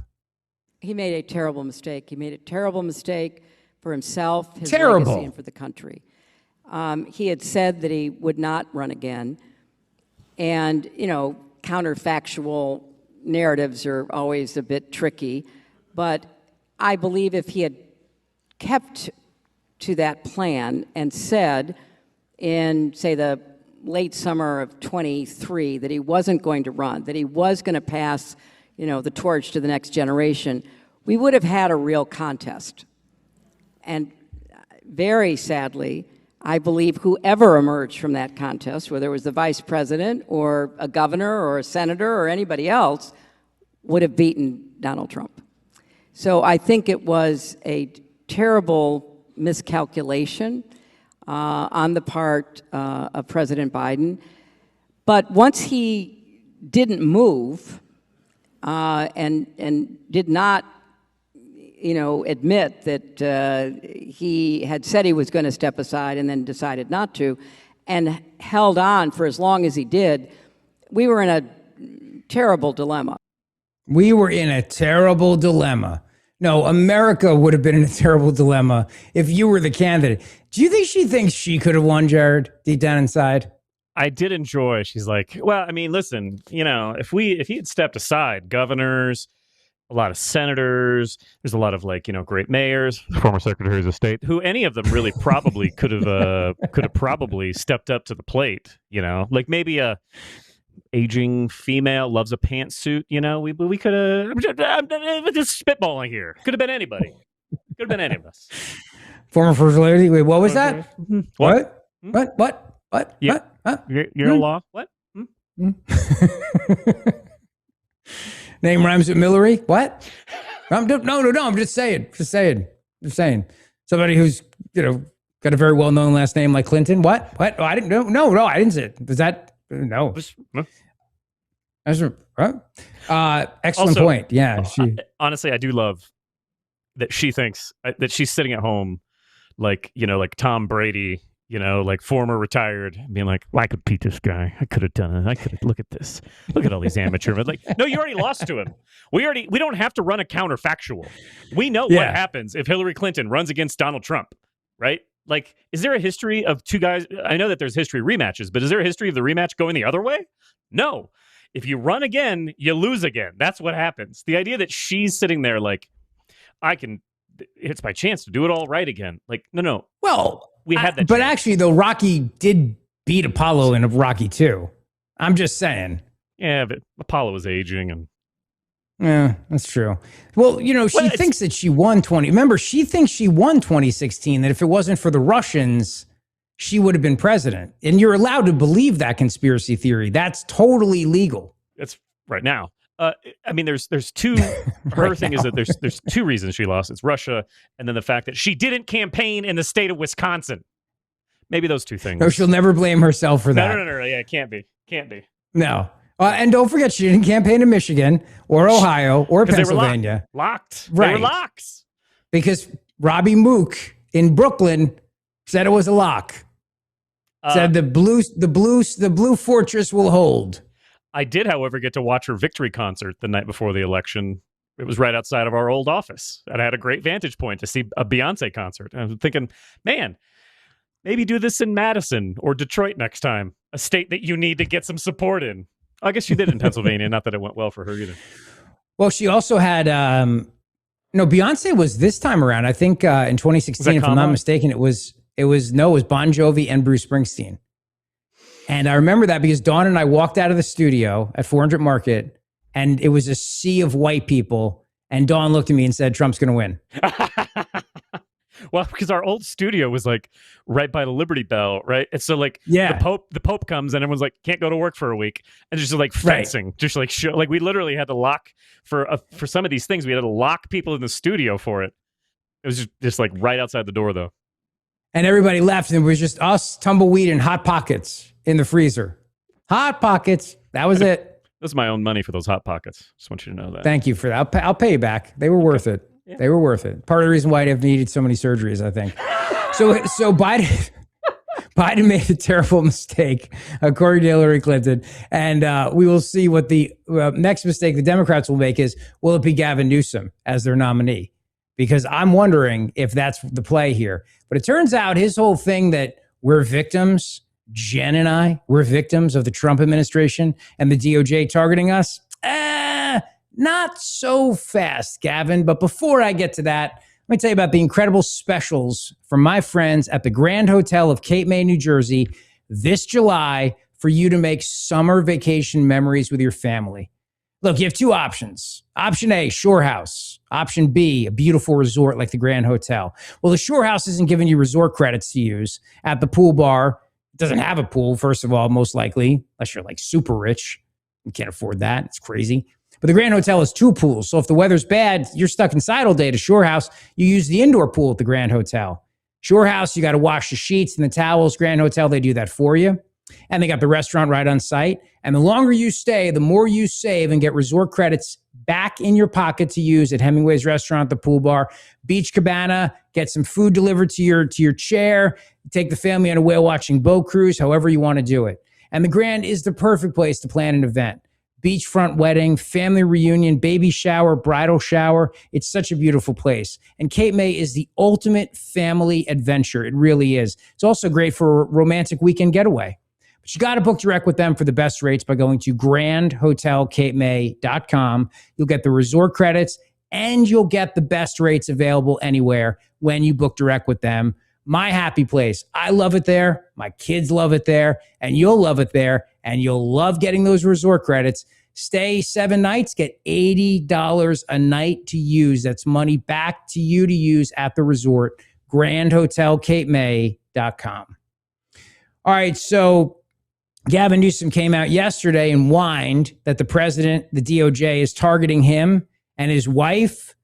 He made a terrible mistake. He made a terrible mistake for himself, his Terrible. legacy, and for the country. He had said that he would not run again. And, counterfactual narratives are always a bit tricky. But I believe if he had kept to that plan and said in, say, the late summer of 23 that he wasn't going to run, that he was going to pass, the torch to the next generation, we would have had a real contest. And very sadly, I believe whoever emerged from that contest, whether it was the vice president or a governor or a senator or anybody else, would have beaten Donald Trump. So I think it was a terrible miscalculation on the part of President Biden. But once he didn't move and did not admit that he had said he was going to step aside and then decided not to, and held on for as long as he did, we were in a terrible dilemma. No, America would have been in a terrible dilemma if you were the candidate. Do you think she thinks she could have won, Jared, deep down inside? I did enjoy. She's like, well, I mean, listen, if he had stepped aside, governors, a lot of senators, there's a lot of great mayors, former secretaries of state, who any of them really probably could have probably stepped up to the plate, like maybe a aging female loves a pantsuit, we could have, I'm just spitballing here. Could have been anybody. Could have been any of us. Former First Lady. Wait, what was that? What? What? Yeah. What? You're in law? What? Name rhymes with Millery? What? No, I'm just saying. Somebody who's, got a very well-known last name like Clinton. What? Oh, I didn't know. No, I didn't say it. Was that? No. Excellent Also, point. Yeah. Honestly, I do love that she thinks that she's sitting at home like Tom Brady, like former retired, being like, well, I could beat this guy. I could have done it. I could have, look at this. Look at all these amateur. But no, you already lost to him. We don't have to run a counterfactual. We know what happens if Hillary Clinton runs against Donald Trump, right? Like, is there a history of two guys? I know that there's history of rematches, but is there a history of the rematch going the other way? No. If you run again, you lose again. That's what happens. The idea that she's sitting there like, it's my chance to do it all right again. Like, no. Well, we had that. But chance. actually, though, Rocky did beat Apollo in Rocky 2. I'm just saying. Yeah, but Apollo was aging and. Yeah, that's true. Well, she thinks that she won 20. Remember, she thinks she won 2016, that if it wasn't for the Russians, she would have been president. And you're allowed to believe that conspiracy theory. That's totally legal. That's right now. I mean, there's two. Her thing is that there's two reasons she lost. It's Russia, and then the fact that she didn't campaign in the state of Wisconsin. Maybe those two things. No, she'll never blame herself for that. No. Yeah, it can't be. No. And don't forget, she didn't campaign in Michigan or Ohio or Pennsylvania. They were locked. Right. They were locks. Because Robbie Mook in Brooklyn said it was a lock. Said the blue fortress will hold. I did, however, get to watch her victory concert the night before the election. It was right outside of our old office. And I had a great vantage point to see a Beyonce concert. And I was thinking, man, maybe do this in Madison or Detroit next time, a state that you need to get some support in. I guess she did in Pennsylvania. Not that it went well for her either. Well, she also had, Beyonce was this time around. I think in 2016, if I'm not mistaken, it was Bon Jovi and Bruce Springsteen. And I remember that because Dawn and I walked out of the studio at 400 Market, and it was a sea of white people. And Dawn looked at me and said, "Trump's going to win." Well, because our old studio was like right by the Liberty Bell, right? And so like the Pope comes and everyone's like can't go to work for a week, and just like fencing, just like like we literally had to lock for some of these things. We had to lock people in the studio for it. It was just like right outside the door though. And everybody left, and it was just us, tumbleweed, and Hot Pockets in the freezer. Hot Pockets. That was it. That's my own money for those Hot Pockets. Just want you to know that. Thank you for that. I'll pay you back. They were worth it. Yeah. They were worth it. Part of the reason why I've needed so many surgeries, I think. So Biden made a terrible mistake, according to Hillary Clinton. And we will see what the next mistake the Democrats will make is, will it be Gavin Newsom as their nominee? Because I'm wondering if that's the play here. But it turns out his whole thing that we're victims, Jen and I, we're victims of the Trump administration and the DOJ targeting us. Not so fast, Gavin. But before I get to that, let me tell you about the incredible specials from my friends at the Grand Hotel of Cape May, New Jersey, this July for you to make summer vacation memories with your family. Look, you have two options. Option A, Shore House. Option B, a beautiful resort like the Grand Hotel. Well, the Shore House isn't giving you resort credits to use at the pool bar. It doesn't have a pool, first of all, most likely, unless you're like super rich. You can't afford that. It's crazy. But the Grand Hotel has two pools. So if the weather's bad, you're stuck inside all day. To Shore House, you use the indoor pool at the Grand Hotel. Shore House, you got to wash the sheets and the towels. Grand Hotel, they do that for you. And they got the restaurant right on site. And the longer you stay, the more you save and get resort credits back in your pocket to use at Hemingway's restaurant, the pool bar, Beach Cabana, get some food delivered to your chair, take the family on a whale watching boat cruise, however you want to do it. And the Grand is the perfect place to plan an event. Beachfront wedding, family reunion, baby shower, bridal shower. It's such a beautiful place. And Cape May is the ultimate family adventure. It really is. It's also great for a romantic weekend getaway. But you got to book direct with them for the best rates by going to grandhotelcapemay.com. You'll get the resort credits and you'll get the best rates available anywhere when you book direct with them. My happy place. I love it there. My kids love it there. And you'll love it there. And you'll love getting those resort credits. Stay 7 nights, get $80 a night to use. That's money back to you to use at the resort. grandhotelcapemay.com. All right, so Gavin Newsom came out yesterday and whined that the president, the DOJ, is targeting him and his wife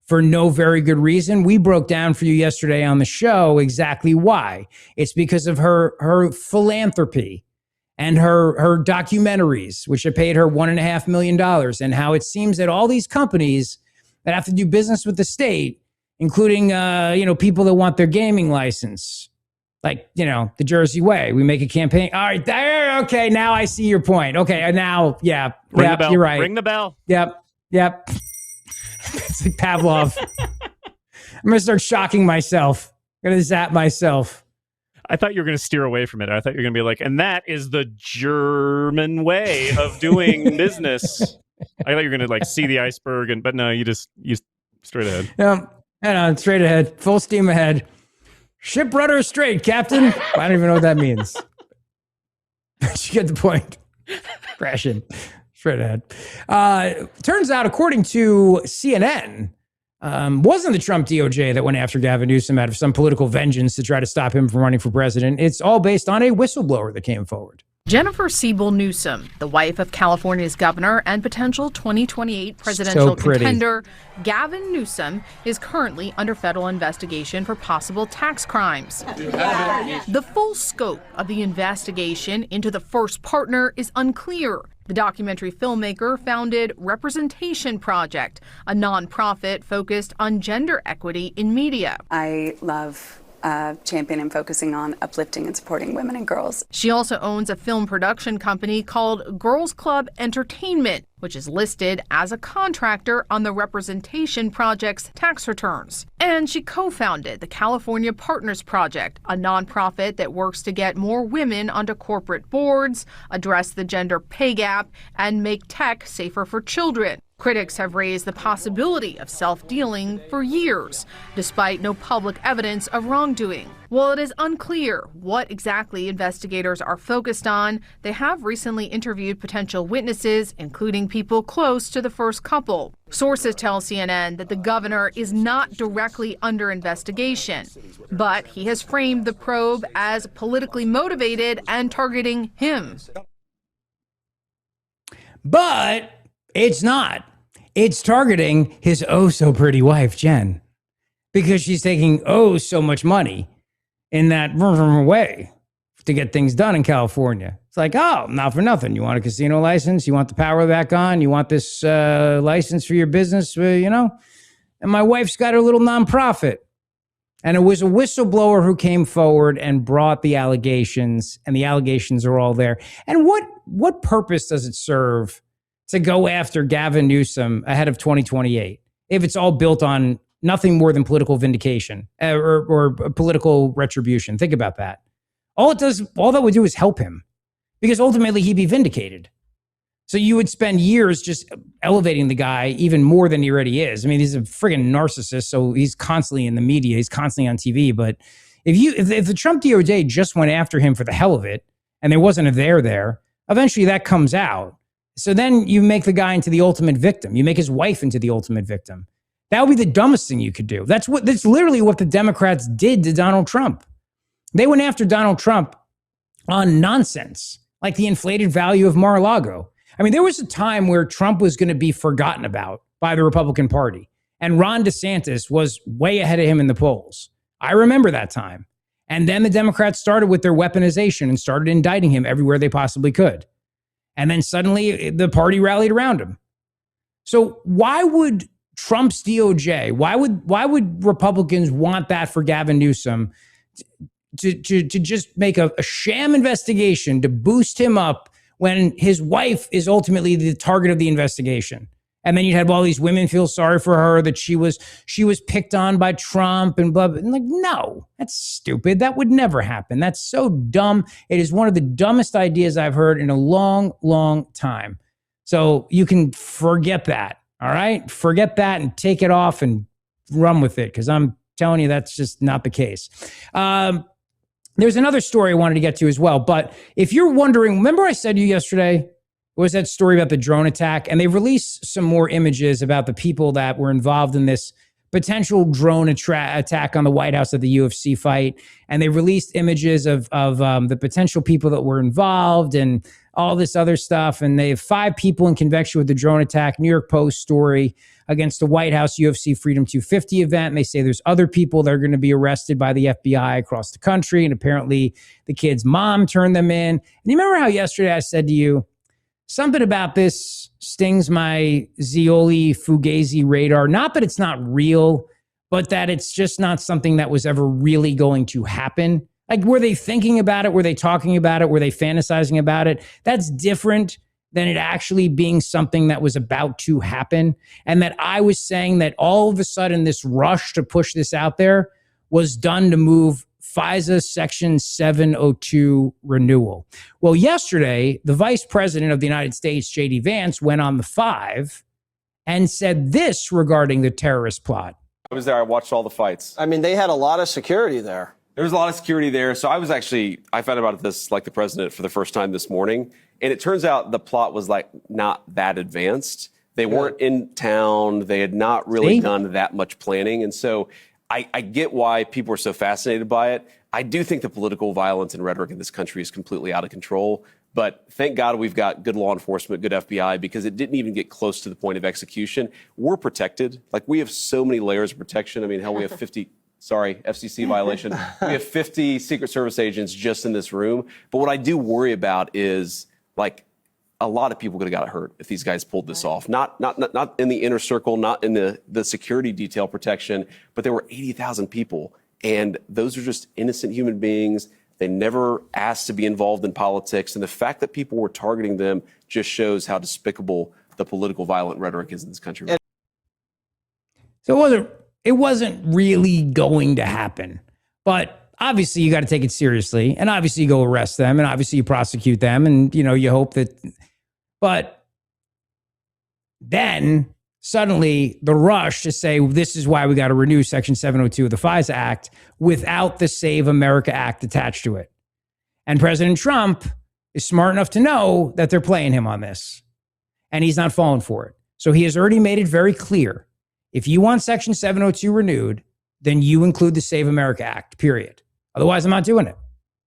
for no very good reason. We broke down for you yesterday on the show exactly why. It's because of her philanthropy and her documentaries, which have paid her $1.5 million, and how it seems that all these companies that have to do business with the state, including people that want their gaming license, like, the Jersey Way. We make a campaign. All right, there. Okay, now I see your point. Okay, now, yeah, Ring the bell. You're right. Ring the bell. Yep. It's like Pavlov. I'm going to start shocking myself. I'm going to zap myself. I thought you were going to steer away from it. I thought you were going to be like, and that is the German way of doing business. I thought you were going to like see the iceberg, but no, you straight ahead. Yeah, straight ahead, full steam ahead. Ship rudder straight, Captain. I don't even know what that means. But you get the point. Crashing straight ahead. Turns out, according to CNN, wasn't the Trump DOJ that went after Gavin Newsom out of some political vengeance to try to stop him from running for president. It's all based on a whistleblower that came forward. Jennifer Siebel Newsom, the wife of California's governor and potential 2028 presidential contender Gavin Newsom, is currently under federal investigation for possible tax crimes. The full scope of the investigation into the first partner is unclear. The documentary filmmaker founded Representation Project, a nonprofit focused on gender equity in media. I love championing and focusing on uplifting and supporting women and girls. She also owns a film production company called Girls Club Entertainment, which is listed as a contractor on the Representation Project's tax returns. And she co-founded the California Partners Project, a nonprofit that works to get more women onto corporate boards, address the gender pay gap, and make tech safer for children. Critics have raised the possibility of self-dealing for years, despite no public evidence of wrongdoing. While it is unclear what exactly investigators are focused on, they have recently interviewed potential witnesses, including people close to the first couple. Sources tell CNN that the governor is not directly under investigation, but he has framed the probe as politically motivated and targeting him. But it's not. It's targeting his oh-so-pretty wife, Jen, because she's taking so much money in that way to get things done in California. It's like, oh, not for nothing. You want a casino license? You want the power back on? You want this license for your business, And my wife's got her little nonprofit. And it was a whistleblower who came forward and brought the allegations, and the allegations are all there. And what purpose does it serve to go after Gavin Newsom ahead of 2028 if it's all built on nothing more than political vindication or political retribution? Think about that. All that would do is help him, because ultimately he'd be vindicated. So you would spend years just elevating the guy even more than he already is. I mean, he's a friggin' narcissist, so he's constantly in the media, he's constantly on TV. But if the Trump DOJ just went after him for the hell of it, and there wasn't a there, eventually that comes out. So then you make the guy into the ultimate victim. You make his wife into the ultimate victim. That would be the dumbest thing you could do. That's literally what the Democrats did to Donald Trump. They went after Donald Trump on nonsense, like the inflated value of Mar-a-Lago. I mean, there was a time where Trump was going to be forgotten about by the Republican Party, and Ron DeSantis was way ahead of him in the polls. I remember that time. And then the Democrats started with their weaponization and started indicting him everywhere they possibly could. And then suddenly the party rallied around him. So why would Trump's DOJ, why would Republicans want that for Gavin Newsom to just make a sham investigation to boost him up when his wife is ultimately the target of the investigation? And then you'd have all these women feel sorry for her that she was picked on by Trump and blah, blah. And like, no, that's stupid. That would never happen. That's so dumb. It is one of the dumbest ideas I've heard in a long, long time. So you can forget that. All right. Forget that and take it off and run with it, because I'm telling you that's just not the case. There's another story I wanted to get to as well. But if you're wondering, remember I said to you yesterday, was that story about the drone attack? And they released some more images about the people that were involved in this potential drone attack on the White House at the UFC fight. And they released images of the potential people that were involved and all this other stuff. And they have 5 people in connection with the drone attack. New York Post story against the White House UFC Freedom 250 event. And they say there's other people that are going to be arrested by the FBI across the country. And apparently the kid's mom turned them in. And you remember how yesterday I said to you, something about this stings my Zeoli Fugazi radar. Not that it's not real, but that it's just not something that was ever really going to happen. Like, were they thinking about it? Were they talking about it? Were they fantasizing about it? That's different than it actually being something that was about to happen. And that I was saying that all of a sudden this rush to push this out there was done to move FISA Section 702 renewal. Well, yesterday, the Vice President of the United States, J.D. Vance, went on the 5 and said this regarding the terrorist plot. I was there. I watched all the fights. I mean, they had a lot of security there. There was a lot of security there. So I found out this like the president for the first time this morning. And it turns out the plot was like not that advanced. They weren't in town. They had not really done that much planning. And so I get why people are so fascinated by it. I do think the political violence and rhetoric in this country is completely out of control. But thank God we've got good law enforcement, good FBI, because it didn't even get close to the point of execution. We're protected. Like, we have so many layers of protection. I mean, hell, we have 50, FCC violation. We have 50 Secret Service agents just in this room. But what I do worry about is, like, a lot of people could have got hurt if these guys pulled this off. Not in the inner circle, not in the security detail protection, but there were 80,000 people. And those are just innocent human beings. They never asked to be involved in politics. And the fact that people were targeting them just shows how despicable the political violent rhetoric is in this country. So it wasn't really going to happen. But obviously you got to take it seriously. And obviously you go arrest them. And obviously you prosecute them. And, you hope that. But then suddenly the rush to say this is why we got to renew Section 702 of the FISA Act without the Save America Act attached to it. And President Trump is smart enough to know that they're playing him on this, and he's not falling for it. So he has already made it very clear. If you want Section 702 renewed, then you include the Save America Act, period. Otherwise, I'm not doing it.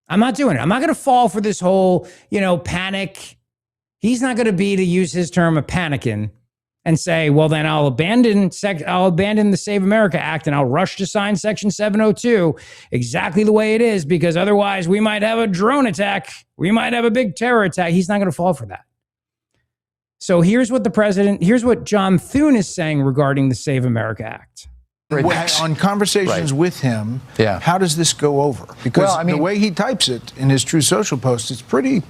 I'm not doing it. I'm not going to fall for this whole, panic. He's not going to be, to use his term, a panicking and say, well, then I'll abandon the Save America Act and I'll rush to sign Section 702 exactly the way it is, because otherwise we might have a drone attack. We might have a big terror attack. He's not going to fall for that. So here's what John Thune is saying regarding the Save America Act. On conversations with him, how does this go over? Because the way he types it in his Truth Social post, it's pretty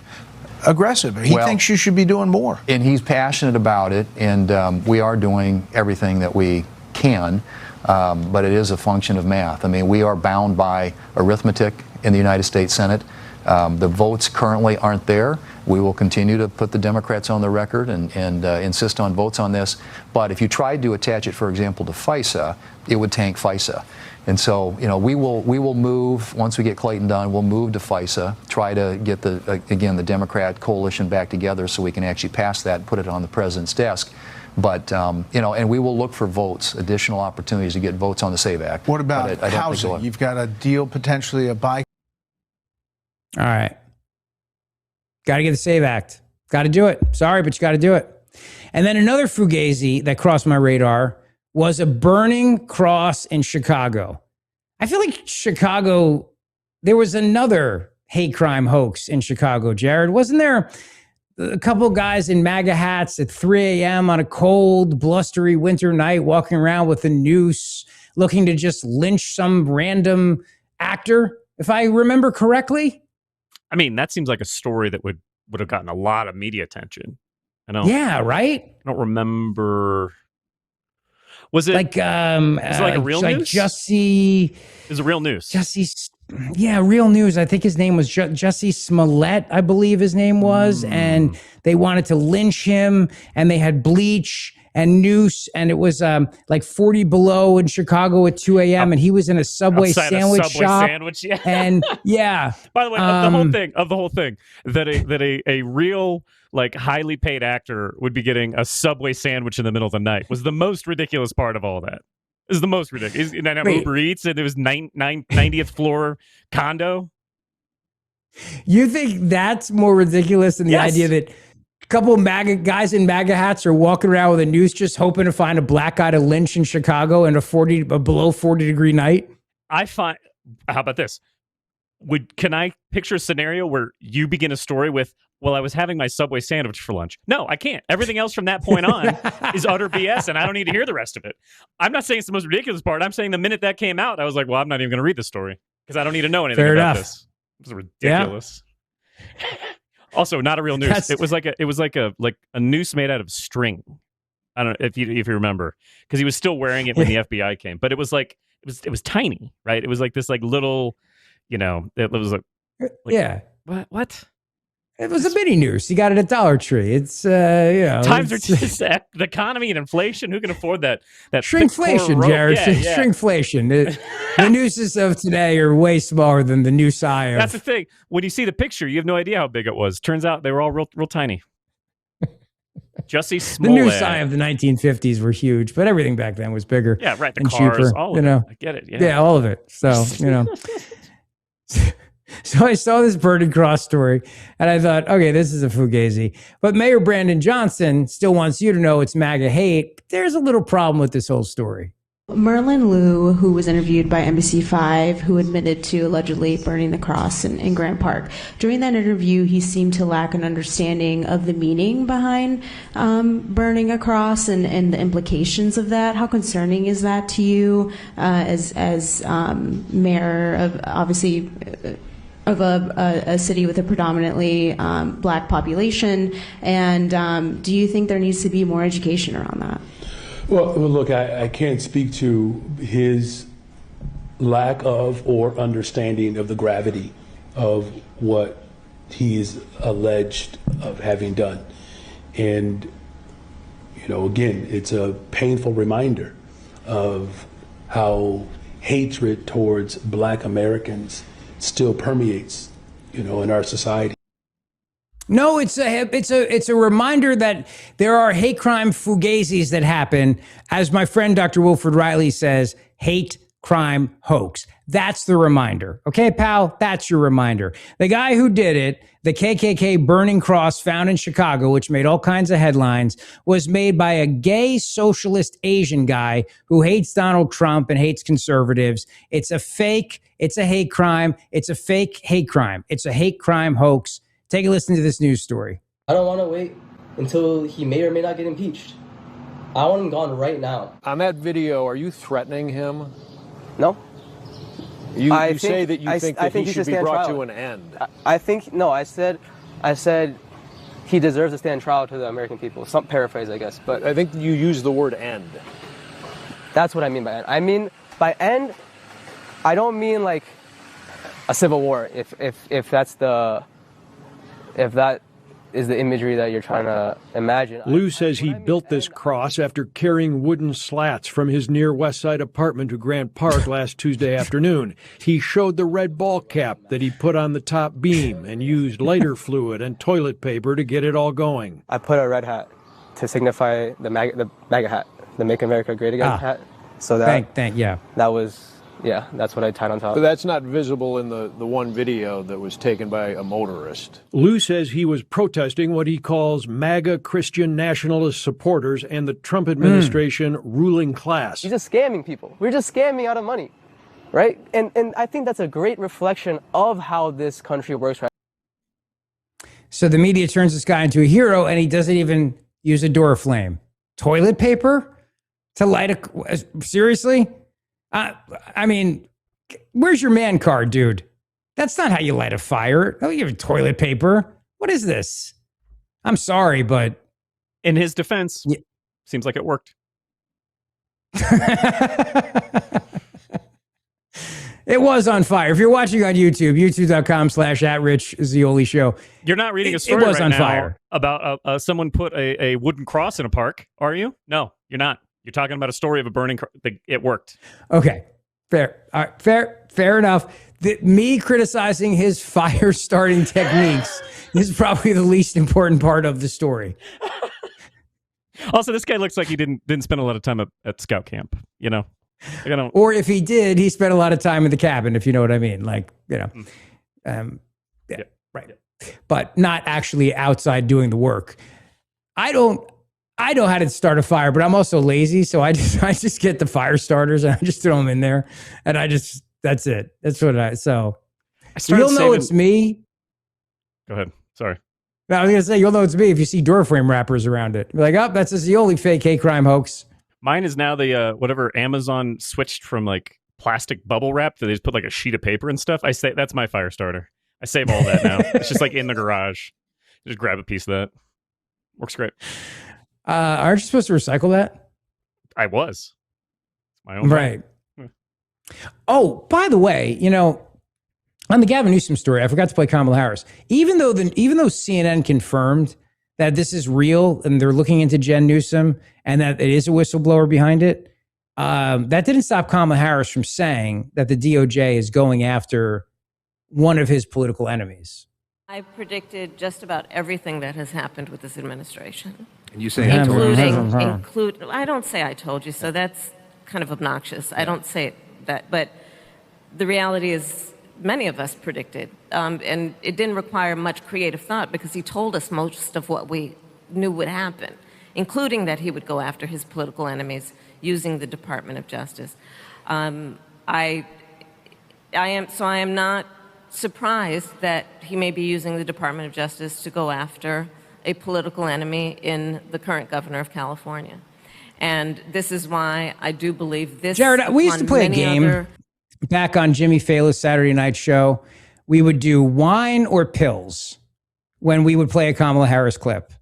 aggressive. He thinks you should be doing more. And he's passionate about it, and we are doing everything that we can, but it is a function of math. I mean, we are bound by arithmetic in the United States Senate. The votes currently aren't there. We will continue to put the Democrats on the record and insist on votes on this. But if you tried to attach it, for example, to FISA, it would tank FISA. And so, we will move, once we get Clayton done, we'll move to FISA, try to get the Democrat coalition back together so we can actually pass that and put it on the president's desk. But, and we will look for votes, additional opportunities to get votes on the SAVE Act. What about housing? You've got a deal, potentially a buy. All right. Got to get the SAVE Act. Got to do it. Sorry, but you got to do it. And then another fugazi that crossed my radar was a burning cross in Chicago. I feel like Chicago, there was another hate crime hoax in Chicago, Jared. Wasn't there a couple of guys in MAGA hats at 3 a.m. on a cold, blustery winter night walking around with a noose looking to just lynch some random actor, if I remember correctly? I mean, that seems like a story that would have gotten a lot of media attention. Yeah, right? I don't remember. Was it like was it like a real news? Jussie. Is it real news? Real news. I think his name was Jussie Smollett, I believe his name was. And they wanted to lynch him, and they had bleach and noose, and it was like 40 below in Chicago at 2 a.m. and he was in a Subway sandwich shop. Yeah. And yeah. By the way, of the whole thing, that a real, like, highly paid actor would be getting a Subway sandwich in the middle of the night was the most ridiculous part of all that. Is the most ridiculous. And then Uber Eats, and it was 90th floor condo. You think that's more ridiculous than the idea that a couple of MAGA guys in MAGA hats are walking around with a noose just hoping to find a black guy to lynch in Chicago in a below 40 degree night? How about this? Can I picture a scenario where you begin a story with, well, I was having my Subway sandwich for lunch? No, I can't. Everything else from that point on is utter BS, and I don't need to hear the rest of it. I'm not saying it's the most ridiculous part. I'm saying the minute that came out, I was like, well, I'm not even going to read the story because I don't need to know anything about this. It was ridiculous. Yeah. Also, not a real noose. It was like a noose made out of string. I don't know if you remember, because he was still wearing it when the FBI came. But it was like it was tiny, right? It was like this little, it was like yeah. What? It was a mini noose. You got it at Dollar Tree. It's times are just the economy and inflation. Who can afford that? That shrinkflation, Jared. Yeah. Shrinkflation. The nooses of today are way smaller than the noose I of. That's the thing. When you see the picture, you have no idea how big it was. Turns out they were all real tiny. Jussie Smollett. The noose I of the 1950s were huge, but everything back then was bigger. Yeah, right. The and cars, cheaper, all of it. I get it. Yeah, all of it. So So I saw this burning cross story, and I thought, okay, this is a fugazi. But Mayor Brandon Johnson still wants you to know it's MAGA hate. But there's a little problem with this whole story. Merlin Liu, who was interviewed by NBC5, who admitted to allegedly burning the cross in Grant Park. During that interview, he seemed to lack an understanding of the meaning behind burning a cross and the implications of that. How concerning is that to you as mayor of, obviously, of a city with a predominantly black population? And do you think there needs to be more education around that? Well, look, I can't speak to his lack of or understanding of the gravity of what he is alleged of having done. And, Again, it's a painful reminder of how hatred towards Black Americans still permeates, in our society. No, it's a reminder that there are hate crime fugazis that happen. As my friend Dr. Wilfred Riley says, hate crime hoax. That's the reminder. Okay, pal, that's your reminder. The guy who did it, the KKK burning cross found in Chicago, which made all kinds of headlines, was made by a gay socialist Asian guy who hates Donald Trump and hates conservatives. It's a fake. It's a hate crime. It's a fake hate crime. It's a hate crime hoax. Take a listen to this news story. I don't want to wait until he may or may not get impeached. I want him gone right now. On that video, are you threatening him? No. You say that you think that he should be brought to an end. I said he deserves to stand trial to the American people. Some paraphrase, I guess. But I think you use the word end. That's what I mean by end. I mean, by end, I don't mean like a civil war, if that is the imagery that you're trying to imagine. Lou says he built this cross after carrying wooden slats from his near West Side apartment to Grant Park last Tuesday afternoon. He showed the red ball cap that he put on the top beam and used lighter fluid and toilet paper to get it all going. I put a red hat to signify the MAGA hat, the Make America Great Again hat. So that's what I tied on top. But that's not visible in the one video that was taken by a motorist. Lou says he was protesting what he calls MAGA Christian nationalist supporters and the Trump administration ruling class. He's just scamming people. We're just scamming out of money, right? And I think that's a great reflection of how this country works right now. So the media turns this guy into a hero, and he doesn't even use a door flame. Toilet paper to light a... Seriously? I mean, where's your man card, dude? That's not how you light a fire. Don't give toilet paper. What is this? I'm sorry, but... In his defense, seems like it worked. It was on fire. If you're watching on YouTube, youtube.com/@RichZeoli show. You're not reading a story right now fire. About someone put a wooden cross in a park, are you? No, you're not. You're talking about a story of a burning cross. It worked. Okay, fair. All right, fair enough. Me criticizing his fire starting techniques is probably the least important part of the story. Also, this guy looks like he didn't spend a lot of time at scout camp, Or if he did, he spent a lot of time in the cabin, if you know what I mean. Like, right. But not actually outside doing the work. I know how to start a fire, but I'm also lazy, so I just get the fire starters and I just throw them in there, and that's it. That's what you'll know it's me. Go ahead. Sorry. No, I was gonna say you'll know it's me if you see door frame wrappers around it. You're like, oh, that's a Zeoli fake hate crime hoax. Mine is now the whatever Amazon switched from like plastic bubble wrap that they just put like a sheet of paper and stuff. I say that's my fire starter. I save all that now. It's just like in the garage. Just grab a piece of that. Works great. Aren't you supposed to recycle that? I was. It's my own right. Oh, by the way, on the Gavin Newsom story, I forgot to play Kamala Harris. Even though CNN confirmed that this is real and they're looking into Jen Newsom and that it is a whistleblower behind it, that didn't stop Kamala Harris from saying that the DOJ is going after one of his political enemies. I predicted just about everything that has happened with this administration. And you say include. I don't say I told you, so that's kind of obnoxious. I don't say that, but the reality is many of us predicted, and it didn't require much creative thought because he told us most of what we knew would happen, including that he would go after his political enemies using the Department of Justice. I am not surprised that he may be using the Department of Justice to go after a political enemy in the current governor of California. And this is why I do believe this. Jared, we used to play a game back on Jimmy Fallon's Saturday night show. We would do wine or pills when we would play a Kamala Harris clip.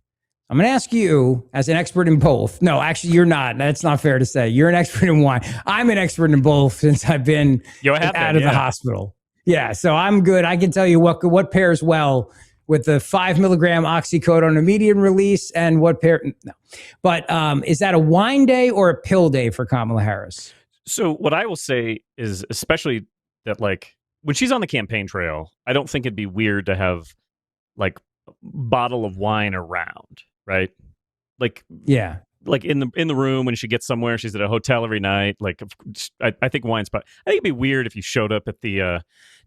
I'm going to ask you, as an expert in both. No, actually, you're not. That's not fair to say. You're an expert in wine. I'm an expert in both since I've been out of the hospital. Yeah, so I'm good. I can tell you what pairs well with the 5 milligram oxycodone immediate release and what pair? No, but is that a wine day or a pill day for Kamala Harris? So what I will say is, especially that, like, when she's on the campaign trail, I don't think it'd be weird to have like a bottle of wine around, right? Like, yeah, like in the room when she gets somewhere, she's at a hotel every night. Like, I think wine's. I think it'd be weird if you showed up at the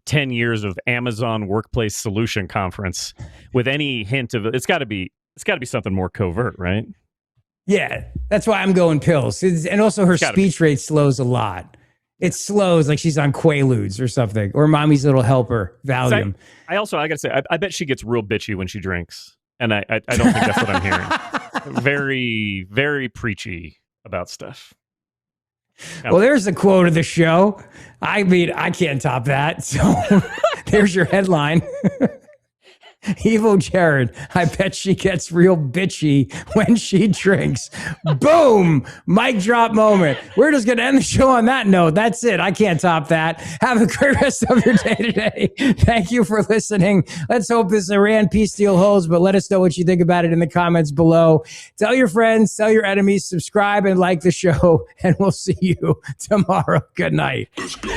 10 years of Amazon Workplace Solution Conference with any hint of it. It's got to be something more covert, right? Yeah, that's why I'm going pills. And also her speech rate slows a lot. It slows like she's on Quaaludes or something, or Mommy's Little Helper, Valium. I gotta say, I bet she gets real bitchy when she drinks, and I don't think that's what I'm hearing. Very, very preachy about stuff. Well, there's the quote of the show. I mean, I can't top that. So there's your headline. Evil Jared, I bet she gets real bitchy when she drinks. Boom! Mic drop moment. We're just going to end the show on that note. That's it. I can't top that. Have a great rest of your day today. Thank you for listening. Let's hope this Iran peace deal holds, but let us know what you think about it in the comments below. Tell your friends, tell your enemies, subscribe and like the show, and we'll see you tomorrow. Good night. Let's go.